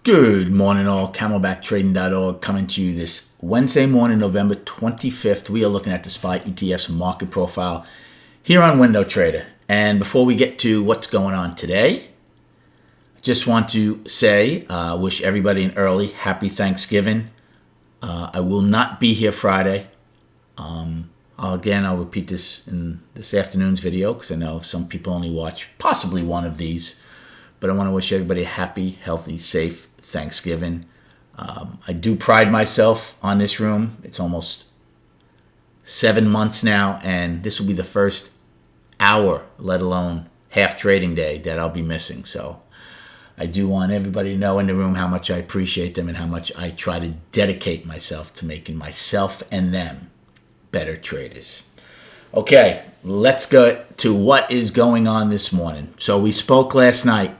Good morning, all. CamelbackTrading.org coming to you this Wednesday morning, November 25th. We are looking at the SPY ETF's market profile here on Window Trader. And before we get to what's going on today, I just want to say, wish everybody an early happy Thanksgiving. I will not be here Friday. I'll repeat this in this afternoon's video because I know some people only watch possibly one of these. But I want to wish everybody a happy, healthy, safe Thanksgiving. I do pride myself on this room. It's almost 7 months now, and this will be the first hour, let alone half trading day, that I'll be missing. So I do want everybody to know in the room how much I appreciate them and how much I try to dedicate myself to making myself and them better traders. Okay, let's go to what is going on this morning. So we spoke last night.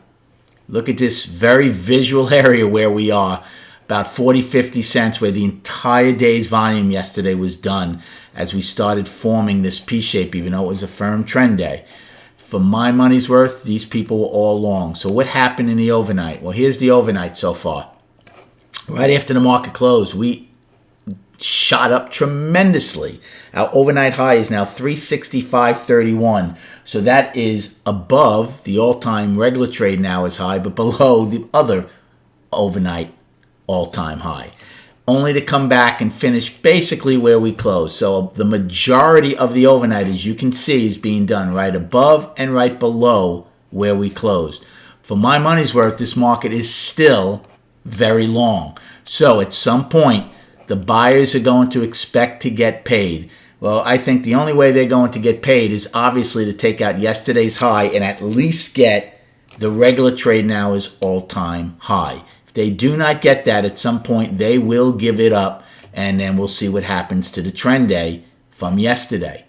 Look at this very visual area where we are, about 40, 50 cents, where the entire day's volume yesterday was done as we started forming this P-shape, even though it was a firm trend day. For my money's worth, these people were all long. So what happened in the overnight? Well, here's the overnight so far. Right after the market closed, we shot up tremendously. Our overnight high is now 365.31. So that is above the all-time regular trading hours high, but below the other overnight all-time high. Only to come back and finish basically where we closed. So the majority of the overnight, as you can see, is being done right above and right below where we closed. For my money's worth, this market is still very long. So at some point, the buyers are going to expect to get paid. Well, I think the only way they're going to get paid is obviously to take out yesterday's high and at least get the regular trading hours all-time high. If they do not get that, at some point they will give it up, and then we'll see what happens to the trend day from yesterday.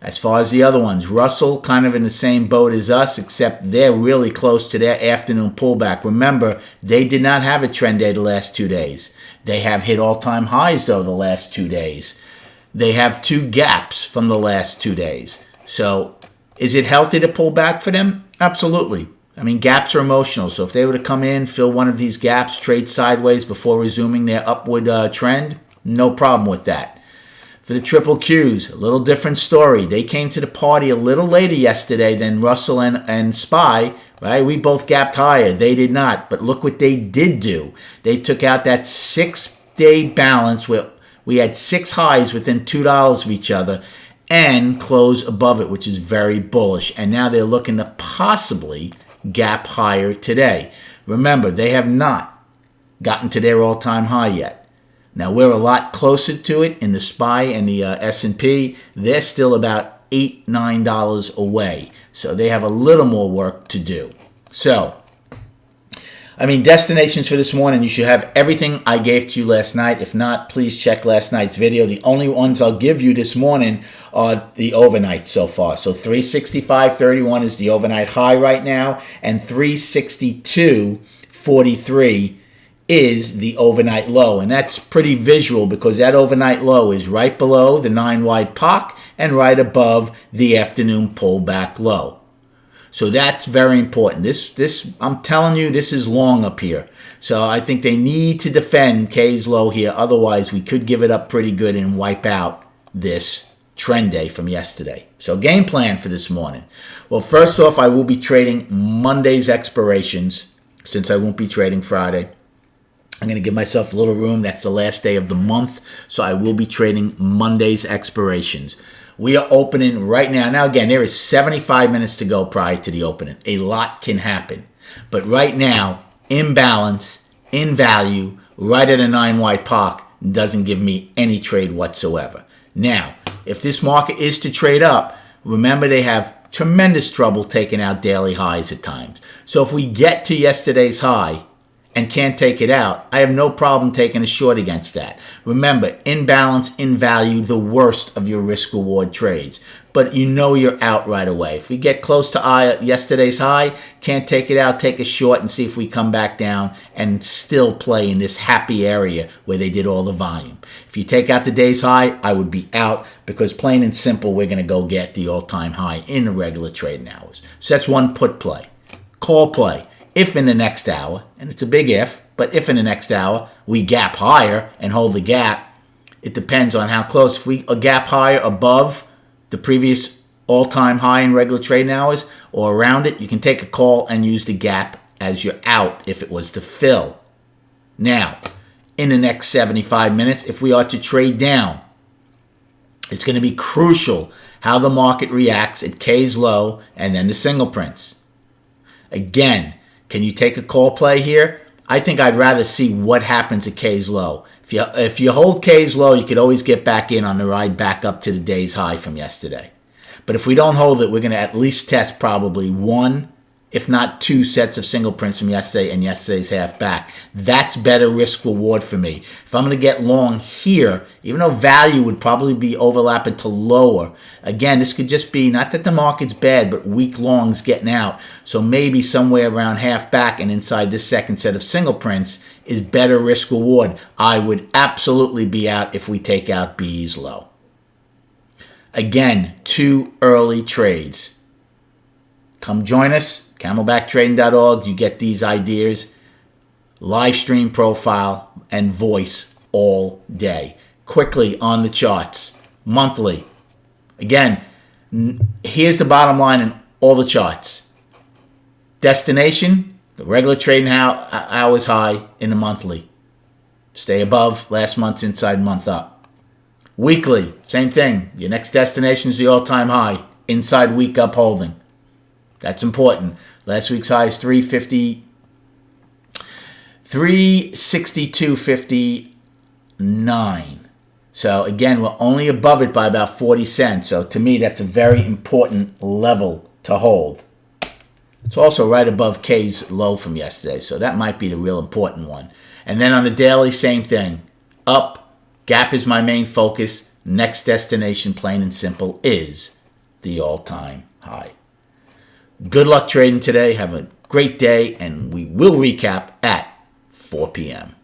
As far as the other ones, Russell kind of in the same boat as us, except they're really close to their afternoon pullback. Remember, they did not have a trend day the last 2 days. They have hit all-time highs, though, the last 2 days. They have two gaps from the last 2 days. So is it healthy to pull back for them? Absolutely. I mean, gaps are emotional. So if they were to come in, fill one of these gaps, trade sideways before resuming their upward trend, no problem with that. For the triple Qs, a little different story. They came to the party a little later yesterday than Russell and SPY, right? We both gapped higher. They did not. But look what they did do. They took out that 6-day balance where we had 6 highs within $2 of each other and close above it, which is very bullish. And now they're looking to possibly gap higher today. Remember, they have not gotten to their all-time high yet. Now, we're a lot closer to it in the SPY and the S&P. They're still about $8, $9 away. So they have a little more work to do. So, I mean, destinations for this morning, you should have everything I gave to you last night. If not, please check last night's video. The only ones I'll give you this morning are the overnight so far. So 365.31 is the overnight high right now, and 362.43 is the overnight low. And that's pretty visual because that overnight low is right below the 9-wide POC and right above the afternoon pullback low. So that's very important. This I'm telling you, this is long up here. So I think they need to defend K's low here. Otherwise, we could give it up pretty good and wipe out this trend day from yesterday. So game plan for this morning. Well, first off, I will be trading Monday's expirations since I won't be trading Friday. I'm going to give myself a little room. That's the last day of the month. So I will be trading Monday's expirations. We are opening right now. Now, again, there is 75 minutes to go prior to the opening. A lot can happen. But right now, imbalance, in value, right at a 9-wide POC doesn't give me any trade whatsoever. Now, if this market is to trade up, remember they have tremendous trouble taking out daily highs at times. So if we get to yesterday's high and can't take it out, I have no problem taking a short against that. Remember, imbalance, in value, the worst of your risk-reward trades. But you know you're out right away. If we get close to yesterday's high, can't take it out, take a short and see if we come back down and still play in this happy area where they did all the volume. If you take out the day's high, I would be out because plain and simple, we're going to go get the all-time high in the regular trading hours. So that's one put play. Call play. if in the next hour, and it's a big if, but if in the next hour we gap higher and hold the gap, it depends on how close. If we gap higher above the previous all-time high in regular trading hours or around it, you can take a call and use the gap as your out if it was to fill. Now, in the next 75 minutes, if we are to trade down, it's going to be crucial how the market reacts at K's low and then the single prints. Again, can you take a call play here? I think I'd rather see what happens at K's low. If you hold K's low, you could always get back in on the ride back up to the day's high from yesterday. But if we don't hold it, we're going to at least test probably one, if not two sets of single prints from yesterday and yesterday's half back. That's better risk reward for me. If I'm going to get long here, even though value would probably be overlapping to lower, again, this could just be not that the market's bad, but weak longs getting out. So maybe somewhere around half back and inside this second set of single prints is better risk reward. I would absolutely be out if we take out B's low. Again, 2 early trades. Come join us, camelbacktrading.org. You get these ideas, live stream profile, and voice all day. Quickly on the charts, monthly. Again, here's the bottom line in all the charts. Destination, the regular trading hours high in the monthly. Stay above last month's inside month up. Weekly, same thing. Your next destination is the all-time high. Inside week up holding. That's important. Last week's high is 362.59. So again, we're only above it by about 40 cents. So to me, that's a very important level to hold. It's also right above K's low from yesterday. So that might be the real important one. And then on the daily, same thing. Up. Gap is my main focus. Next destination, plain and simple, is the all-time high. Good luck trading today. Have a great day, and we will recap at 4 p.m.